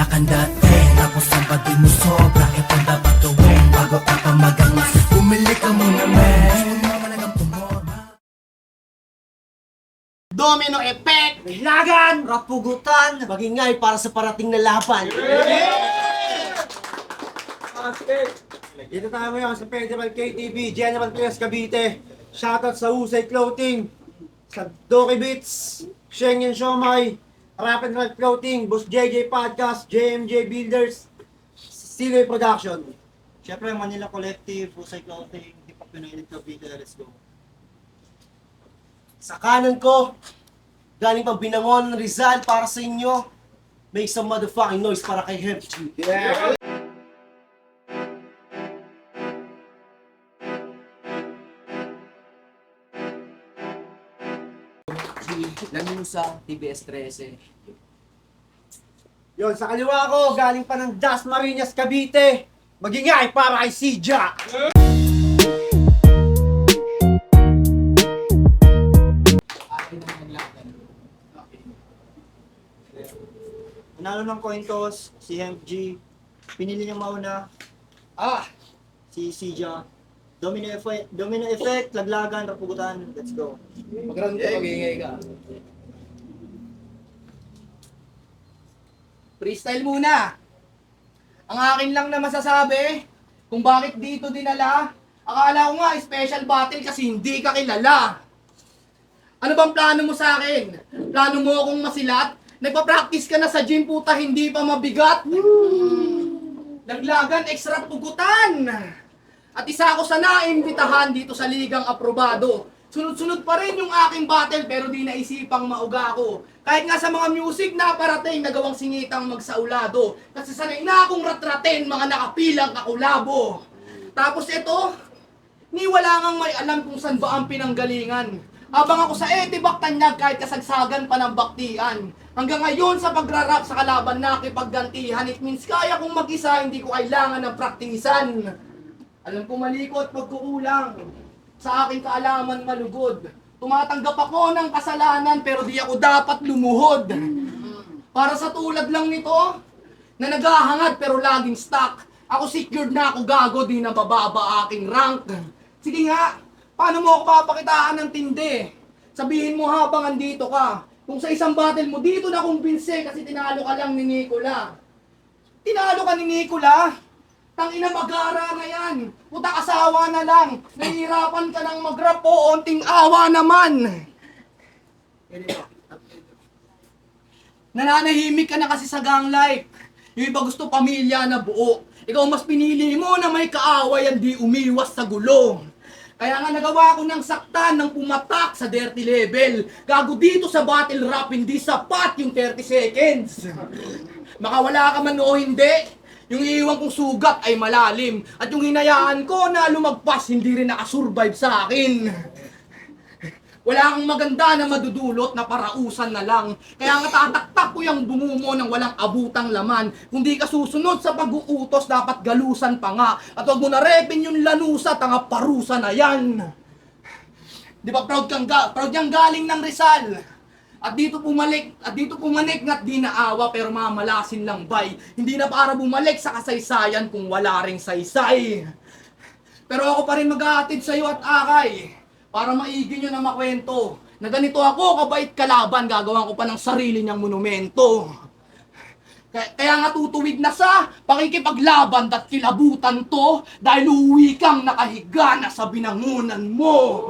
wala kang dating. Tapos ang pati mo sobra, ito dapat gawin. Bago ka pa magangas, bumili ka muna men. Malagang tumorma. Domino effect! Lagan! Rapugutan! Magingay para sa parating na laban! Dito tayo ngayon sa Federal KTV, General Trias Cavite. Shoutout sa Husay Clothing, sa Doki Beats, Schengen Siomay, Rapid Ride Clothing, Boss JJ Podcast, JMJ Builders, Siloy Production. Siyempre, Manila Collective, Husay Clothing, Hip Hop United Cavite, let's go. Sa kanan ko, galing pang Binangon, Rizal para sa inyo. Make some motherfucking noise para kay Hempchi. Yeah! Lanusa, TBS 13. Yon, sa kaliwa ko, galing pa ng Dasmariñas Cavite. Magingay para kay Sija! Nanalo ng coin toss, si Hemp G. Pinili niya mauna, si Sija. Domino effect, laglagan, rapugutan, let's go. Mag-round ka, mag-iingay ka. Freestyle muna. Ang akin lang na masasabi, kung bakit dito dinala, akala ko nga special battle kasi hindi ka kilala. Ano bang plano mo sa akin? Plano mo akong masilat? Nagpa-practice ka na sa gym, puta, hindi pa mabigat? Laglagan, extra pugutan! At isa ako sa naimbitahan dito sa Ligang Aprobado. Sunod-sunod pa rin yung aking battle pero di naisipang mauga ko. Kahit nga sa mga music na parating nagawang singitang magsaulado. Kasi sanay na akong ratratin mga nakapilang kakulabo. Tapos ito, ni wala ngang may alam kung saan ba ang pinanggalingan. Abang ako sa Etibak Tanyag kahit kasagsagan pa ng baktian. Hanggang ngayon sa pagrarap sa kalaban na kipaggantihan, it means kaya kong mag-isa, hindi ko kailangan ng praktisan. Alam ko mali ko at pagkukulang. Sa aking kaalaman malugod. Tumatanggap ako ng kasalanan pero di ako dapat lumuhod. Para sa tulad lang nito, na naghahangad pero laging stuck. Ako secured na ako gago, di na bababa aking rank. Sige nga, paano mo ako papakitaan ng tindi? Sabihin mo habang andito ka. Kung sa isang battle mo dito na kumbinse kasi tinalo ka lang ni Nicola. Tinalo ka ni Nicola? Tangina mag-ara na yan. Puta asawa na lang. Nahihirapan ka ng mag-rap o onting awa naman. Nananahimik ka na kasi sa gang life. Yung iba gusto pamilya na buo. Ikaw mas pinili mo na may kaaway ang di umiwas sa gulo. Kaya nga nagawa ko ng saktan ng pumatak sa dirty level. Gago dito sa battle rap, hindi sapat yung 30 seconds. Makawala ka man o hindi, yung iiwan kong sugat ay malalim. At yung hinayaan ko na lumagpas, hindi rin nakasurvive sa akin. Wala kang maganda na madudulot na parausan na lang. Kaya nga tataktak ko yung bungo ng walang abutang laman. Kung di ka susunod sa pag-uutos, dapat galusan pa nga. At huwag mo na repin yung lanusa, tanga parusa na yan. Di ba proud niyang galing ng Rizal. At dito pumanik nga't di naawa pero mamalasin lang bay. Hindi na para bumalik sa kasaysayan kung wala ring saysay. Pero ako pa rin mag-aatid sa'yo at akay. Para maigi nyo na makwento na ganito ako kabait kalaban, gagawan ko pa ng sarili niyang monumento. Kaya nga tutuwid na sa pakikipaglaban at kilabutan to dahil uuwi kang nakahiga na sa binangunan mo.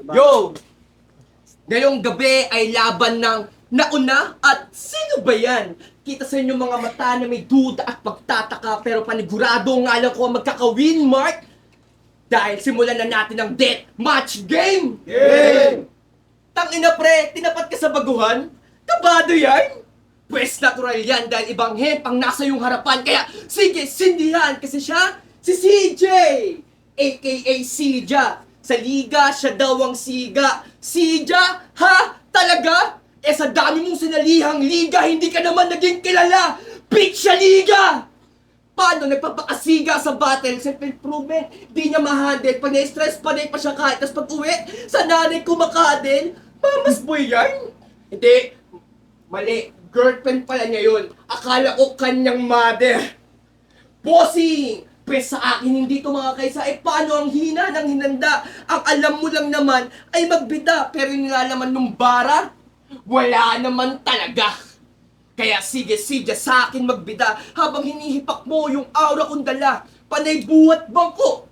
Yo! Ngayong gabi ay laban ng nauna at sino ba yan? Kita sa inyo mga mata na may duda at pagtataka pero panigurado nga lang ko magkaka-win mark dahil simulan na natin ang death match game! Tangina pre, tinapat ka sa baguhan? Kabado yan? Pwes natural yan dahil ibang hemp ang nasa yung harapan kaya sige, sindihan kasi siya si CJ! AKA Sija. Sa liga, siya daw ang siga. Sija? Ha? Talaga? Eh sa dami mong sinalihang liga, hindi ka naman naging kilala! Bitch siya liga! Paano nagpapakasiga sa battle? Self-improvement, di niya ma-handle. Pag na-stress, panay pa siya kahit. Tapos pag uwi, sa nanay kumakadel, mamas boy yan! Hindi. Mali. Girlfriend pala niya yun. Akala ko kanyang mother. Bossing! Pwes sa akin hindi to mga kaysa. Paano ang hina ng hinanda? Ang alam mo lang naman ay magbida. Pero yung nilalaman ng bara, wala naman talaga. Kaya sige sa akin magbida habang hinihipak mo yung aura kong dala. Panay buhat bangko.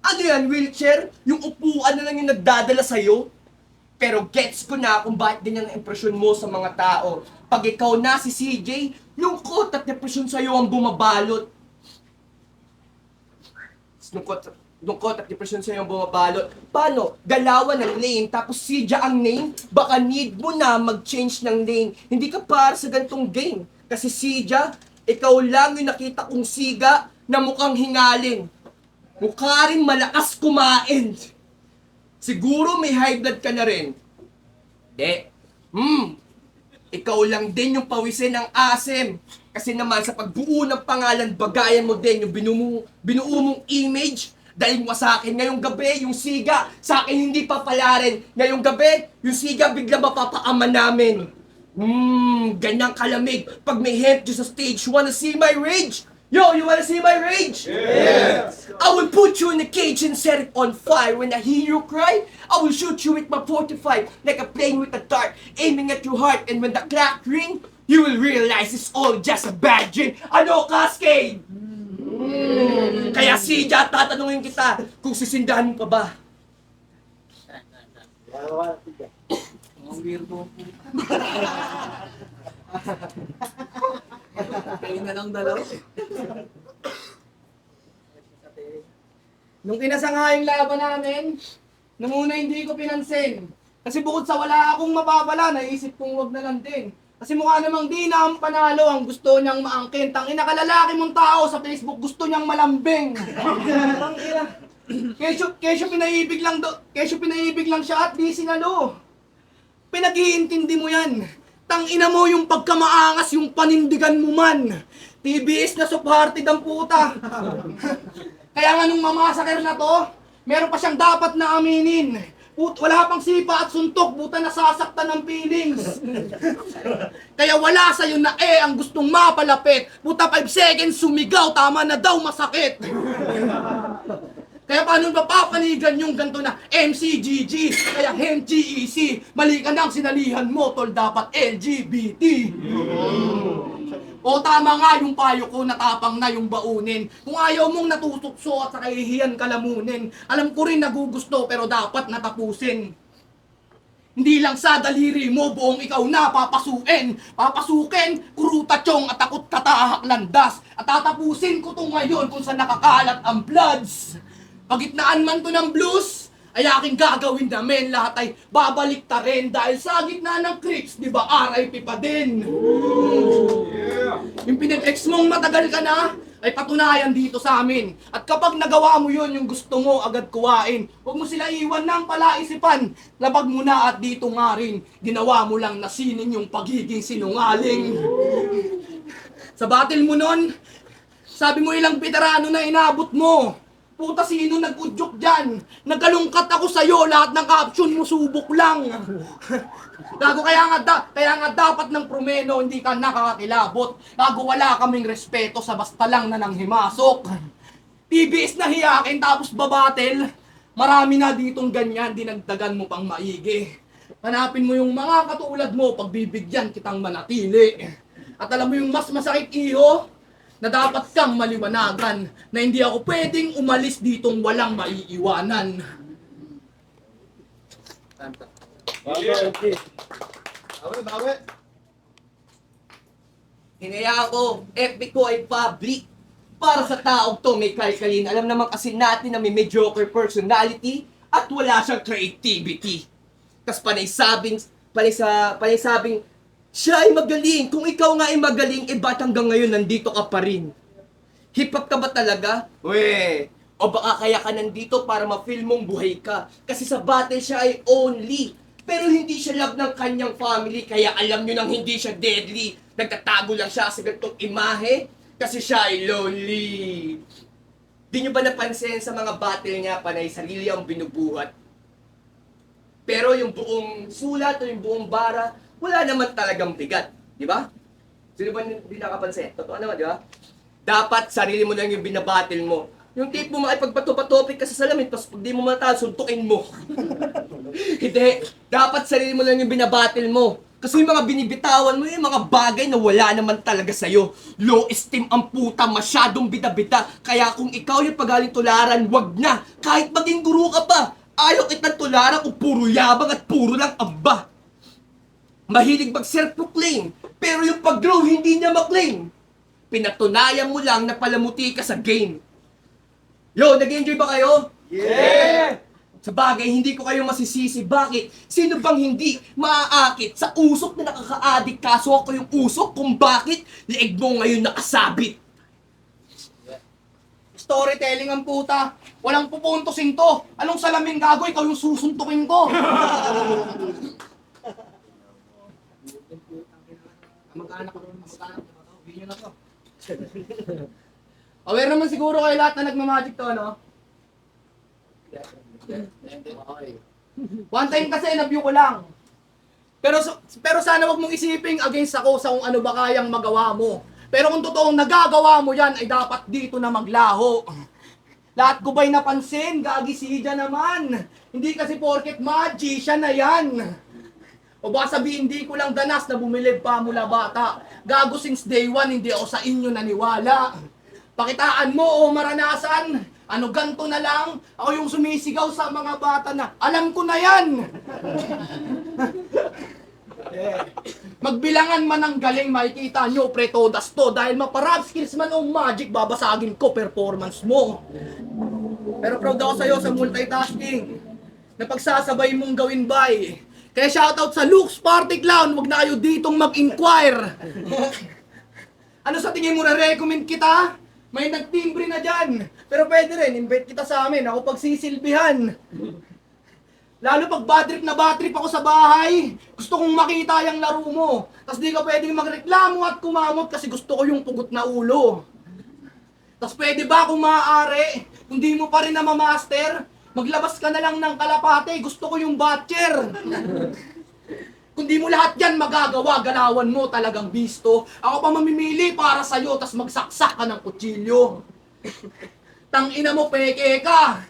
Ano yan, wheelchair? Yung upuan na lang yung nagdadala sa'yo? Pero gets ko na kung bakit ganyan ang impresyon mo sa mga tao. Pag ikaw na si CJ, lungkot at depresyon sa'yo ang bumabalot. Lungkot at depresyon sa'yo ang bumabalot. Paano? Galawan ng lane, tapos CJ ang name? Baka need mo na mag-change ng lane. Hindi ka para sa gantong game. Kasi CJ, ikaw lang yung nakita kong siga na mukhang hingalin. Mukha rin malakas kumain. Siguro may high blood ka na rin. De. Ikaw lang din yung pawisin ng asim. Kasi naman sa pagbuo ng pangalan, bagayan mo din yung binuo mong image. Dahil mo sa akin ngayong gabi, yung siga, sa akin hindi papalarin. Ngayong gabi, yung siga bigla mapapaama namin. Ganyang kalamig. Pag may hemp sa stage, wanna see my rage? Yo, you wanna see my rage? Yes! I will put you in a cage and set it on fire. When I hear you cry, I will shoot you with my 45 like a plane with a dart, aiming at your heart. And when the clock ring, you will realize it's all just a bad dream. Ano, Cascade? Kaya Sija, tatanungin kita kung sisindahan mo pa ba? Ang weirdo. Kayo na lang dalaw. Nung kinasangha yung laban namin, nung una hindi ko pinansin. Kasi bukod sa wala akong mapapala, naisip kong wag na lang din. Kasi mukha namang di na ang panalo, ang gusto niyang maangkin. Tangina kalalaki mong tao sa Facebook, gusto niyang malambing. Tangina. Kesyo pinaibig lang siya at di sinalo. Pinag-iintindi mo yan. Tangina mo yung pagkamaangas, yung panindigan mo man. TBS na subhearted ang puta. Kaya nga nung mamasaker na to, meron pa siyang dapat na aminin. Wala pang sipa at suntok, buta nasasaktan ng feelings. Kaya wala sa'yo na ang gustong mapalapit. Buta 5 seconds sumigaw, tama na daw masakit. Kaya paano mapapanigan yung ganto na MCGG, kaya MGEC, mali ka nang sinalihan mo, tol, dapat LGBT. O tama nga yung payo ko, natapang na yung baunin. Kung ayaw mong natutukso at sa kahihiyan kalamunin, alam ko rin nagugusto pero dapat natapusin. Hindi lang sa daliri mo, buong ikaw na papasukin. Papasukin, kuruta chong at takot katahak landas. At tatapusin ko to ngayon kung saan nakakalat ang bloods. Pagitnaan man to ng blues, ay aking gagawin namin. Lahat ay babalik ta rin dahil sa gitna ng creeps, di ba RIP pa din. Yung pinag-ex mong matagal ka na, ay patunayan dito sa amin. At kapag nagawa mo yun, yung gusto mo agad kuwain. Huwag mo sila iwan ng palaisipan. Labag mo na at dito nga rin, ginawa mo lang nasinin yung pagiging sinungaling. Sa battle mo nun, sabi mo ilang veterano na inabot mo. Puta, sino nag-udyok dyan? Nagkalungkat ako sa'yo, lahat ng caption mo subok lang. Gago, kaya nga dapat ng promeno, hindi ka nakakakilabot. Gago, wala kaming respeto sa basta lang na nang himasok. TBS na hiyakin tapos babatel. Marami na ditong ganyan, dinagdagan mo pang maigi. Hanapin mo yung mga katulad mo, pagbibigyan kitang manatili. At alam mo yung mas masakit, iho? Na dapat kang maliwanagan na hindi ako pwedeng umalis ditong walang maiiwanan. Hinayaan ko, FB ko ay public. Para sa taong to may kalkalin. Alam naman kasi natin na may mediocre personality at wala siyang creativity. Tapos panay sabing, siya ay magaling. Kung ikaw nga ay magaling, ba't hanggang ngayon nandito ka pa rin? Hip-hop ka ba talaga? Weh! O baka kaya ka nandito para ma-feel mong buhay ka. Kasi sa battle siya ay only. Pero hindi siya love ng kanyang family. Kaya alam nyo nang hindi siya deadly. Nagtatago lang siya sa ganitong imahe. Kasi siya ay lonely. Di nyo ba napansin sa mga battle niya, panay sarili ang binubuhat? Pero yung buong sulat o yung buong bara, wala naman talagang bigat. Di ba? Sino ba hindi nakapansin? Totoo naman, di ba? Dapat sarili mo lang yung binabattle mo. Yung tipo mo ay pagpato-patopik ka sa salamin, tapos pag di mo matalo, suntukin mo. Hindi. Dapat sarili mo lang yung binabattle mo. Kasi yung mga binibitawan mo, yung mga bagay na wala naman talaga sa'yo. Low esteem ang puta, masyadong bida-bida. Kaya kung ikaw yung pagaling tularan, wag na. Kahit maging guru ka pa. Ayaw kitang tularan kung puro yabang at puro lang amba. Mahilig mag-self-proclaim, pero yung pag-grow hindi niya maklaim. Pinatunayan mo lang na palamuti ka sa game. Yo, nag-enjoy ba kayo? Yeah! Sa bagay, hindi ko kayo masisisi. Bakit? Sino bang hindi maaakit sa usok na nakaka-addict? Kaso ako yung usok kung bakit leeg mo ngayon nakasabit. Storytelling ang puta. Walang pupuntusin to. Anong salamin gago? Ikaw yung susuntukin ko. Mag-anak ko rin. Video na to. Aware naman siguro kayo lahat na nagmamagic to, no? One time kasi na-view ko lang. Pero sana wag mong isiping against ako sa kung ano ba kayang magawa mo. Pero kung totoong nagagawa mo yan, ay dapat dito na maglaho. Lahat ko ba'y napansin? Gagi si Ija naman. Hindi kasi porket magi, siya na yan. O baka sabihin, hindi ko lang danas na bumilib pa mula bata. Gago since day one, hindi ako sa inyo naniwala. Pakitaan mo o maranasan, ano ganto na lang, ako yung sumisigaw sa mga bata na, alam ko na yan! Magbilangan man ang galing, makikita nyo, pre todas to, dahil maparap skills man o magic, babasagin ko performance mo. Pero proud ako sa'yo sa multitasking, na pagsasabay mong gawin bay. Kaya shoutout sa Luke's Party Clown, wag na kayo ditong mag-inquire. Ano sa tingin mo na recommend kita? May nagtimbre na dyan. Pero pwede rin, invite kita sa amin, ako pagsisilbihan. Lalo pag bad trip ako sa bahay, gusto kong makita yung laro mo. Tapos di ka pwedeng magreklamo at kumamot kasi gusto ko yung pugot na ulo. Tapos pwede ba kung maaari, kung di mo pa rin na mamaster, maglabas ka na lang ng kalapate, gusto ko yung batcher. Kung di mo lahat yan magagawa, galawan mo talagang bisto. Ako pa mamimili para sa'yo, tas magsaksak ka ng kutsilyo. Tangina mo, peke ka.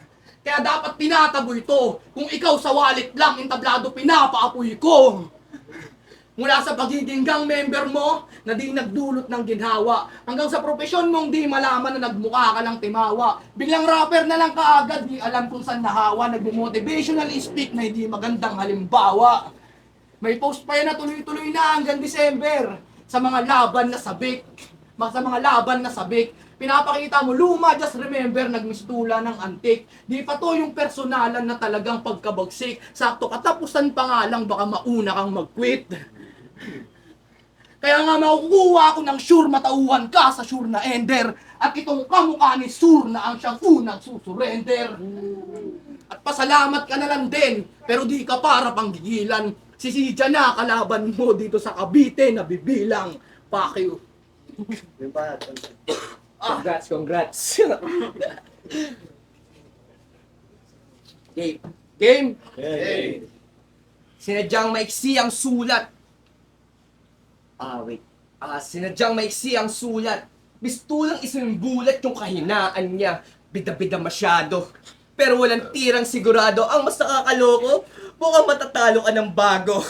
Kaya dapat tinataboy to. Kung ikaw sa wallet lang, entablado pinapaapoy ko. Mula sa pagiging gang member mo, na di nagdulot ng ginhawa. Hanggang sa propesyon mong di malaman na nagmukha ka ng timawa. Biglang rapper na lang kaagad, di alam kung saan nahawa. Nag-motivational speak na hindi magandang halimbawa. May post pa yan na tuloy-tuloy na hanggang December. Sa mga laban na sabik. Sa mga laban na sabik. Pinapakita mo, luma, just remember, nagmistula ng antik. Di pa to yung personalan na talagang pagkabagsik. Sakto katapusan pa nga lang, baka mauna kang mag-quit. Kaya nga makukuha ako ng sure matauhan ka sa sure na ender. At itong kamukha ni Sur na ang siyang unang susurrender. At pasalamat ka na lang din, pero di ka para panggigilan. Si Sidya na kalaban mo dito sa Cavite na bibilang. Fuck you. Congrats. Game. Game. Hey. Sinadyang maiksi ang sulat. Wait. Sinadyang maiksi ang sulat. Mistulang isang bulat yung kahinaan niya. Bida-bida masyado. Pero walang tirang sigurado. Ang mas nakakaloko, mukhang matatalo ka ng bago.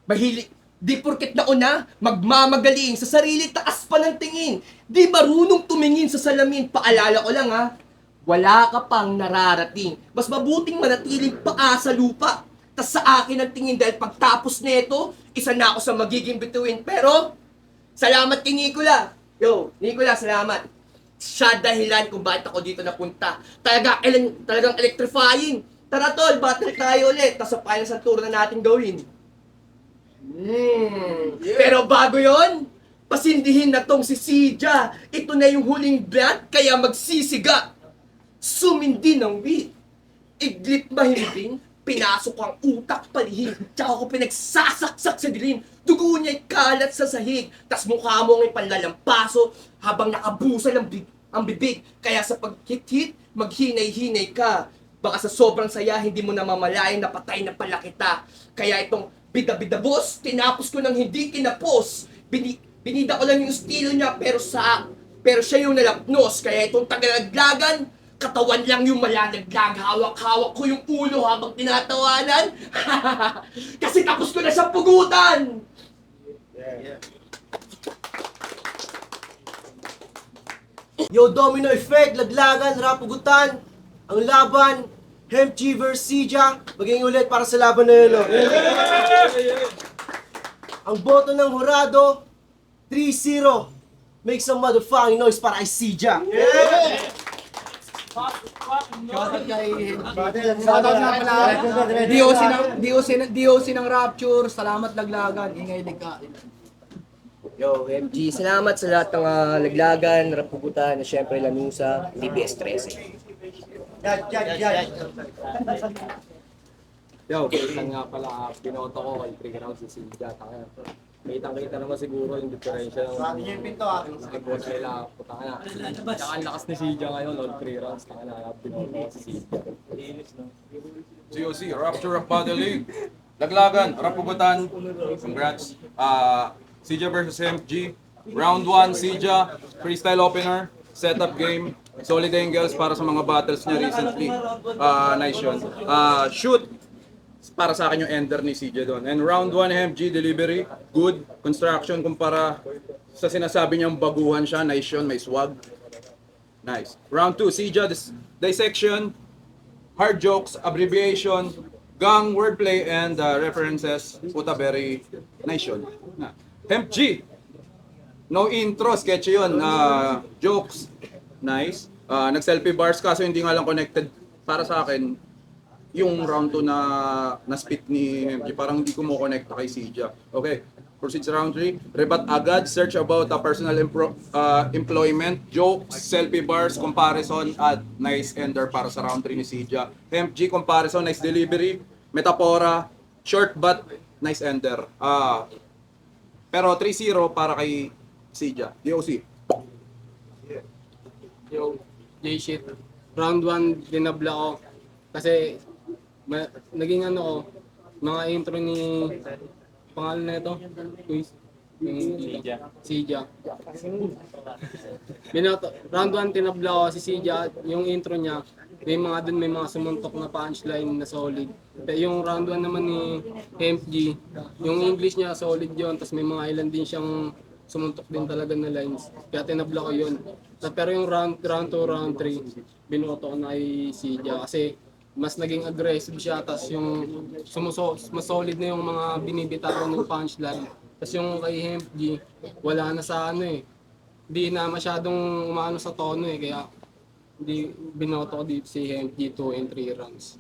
Mahilig. Di porket nauna, magmamagaling sa sarili, taas pa ng tingin. Di marunong tumingin sa salamin. Paalala ko lang wala ka pang nararating. Mas mabuting manatiling paa sa lupa. Tas sa akin ang tingin dahil pagtapos nito, isa na ako sa magiging bituin. Pero, salamat kay Nicola. Yo, Nicola, salamat. Siya dahilan kung bakit ako dito napunta. Talagang electrifying. Tara tol, battery tayo ulit. Tas sa finals ang tour na natin gawin. Pero bago yon, pasindihin na tong si Sidya. Ito na yung huling blood, kaya magsisiga. Sumindi ng beat. Iglit mahimbing, pinasok ang utak palihig. Tsaka ko pinagsasaksak sa dilim. Dugo niya'y kalat sa sahig. Tas mukha mo nga'y panlalampaso habang nakabusal ang bibig. Kaya sa pag-hit-hit, maghinay-hinay ka. Baka sa sobrang saya, hindi mo namamalayan na patay na pala kita. Kaya itong bida-bida boss, tinapos ko ng hindi kinapos. Binida ko lang yung estilo niya, pero siya yung nalapnos. Kaya itong tagalaglagan, katawan lang yung malalaglag. Hawak-hawak ko yung ulo habang tinatawanan. Kasi tapos ko na siyang pugutan. Yo, Domino Effect, laglagan, rapugutan, ang laban, Hemp G vs. Sija, maging ulit para sa laban na yun. Oh. Ang boto ng hurado, 3-0. Make some motherfucking noise para kay Sija. Shoutout kay Shoutout Shoutout nga pala. DOC ng Rapture. Salamat laglagan. Ingay ka. Yo, MG, salamat sa lahat ng laglagan, rapugutan, na syempre Lanusa, TBS 13. Yo, kailan nga pala, binoto ko kay Trigger House si Silja. Kitang-kita naman siguro yung diferensya ng Sabi niyo yung pinto ah. coach nila. Puta ka na. Tsaka ang lakas ni Silja ngayon, all 3 rounds. Taka na, binoto ko si Silja. COC, Rapture of Battle League. Laglagan, Rapugutan, congrats. Sija versus MG. Round 1, Sija, freestyle opener, setup game, solid angles para sa mga battles niya recently. Nice yun. Shoot, para sa akin yung ender ni Sija doon. And round 1, MG, delivery, good. Construction kumpara sa sinasabi niyang baguhan siya, nice yun, may swag. Nice. Round 2, Sija, dissection, hard jokes, abbreviation, gang, wordplay, and references. Puta, very nice yun. Hemp G. No intro, sketch yun. Jokes. Nice. Nag-selfie bars kaso hindi nga lang connected para sa akin. Yung round 2 na spit ni Hemp G, parang hindi ko mo connect kay Sija. Okay. Proceed sa round 3. Rebat agad. Search about personal employment. Jokes, selfie bars, comparison, at nice ender para sa round 3 ni Sija. Hemp G, comparison, nice delivery. Metapora, short but nice ender. Pero 3-0 para kay Sija. DOC. Yo, J-shit. Round 1, dinabla ko. Kasi, naging ano ko, mga intro ni, pangalan na ito? Quiz. Sija. Round 1, tinabla ko si Sija. Yung intro niya, may mga sumuntok na punchline na solid. Yung round 1 naman ni MG, yung English niya solid yon, tapos may mga ilan din siyang sumuntok din talaga na lines. Kaya tinabla ko yun. Pero yung round 2, round 3, binoto ko na kay Sija kasi mas naging aggressive siya, tapos yung mas solid na yung mga binibitawan ng punchline. Tapos yung kay MG, wala na sa ano eh. Hindi na masyadong umano sa tono eh, kaya hindi binoto ko dito si MG 2 and 3 rounds.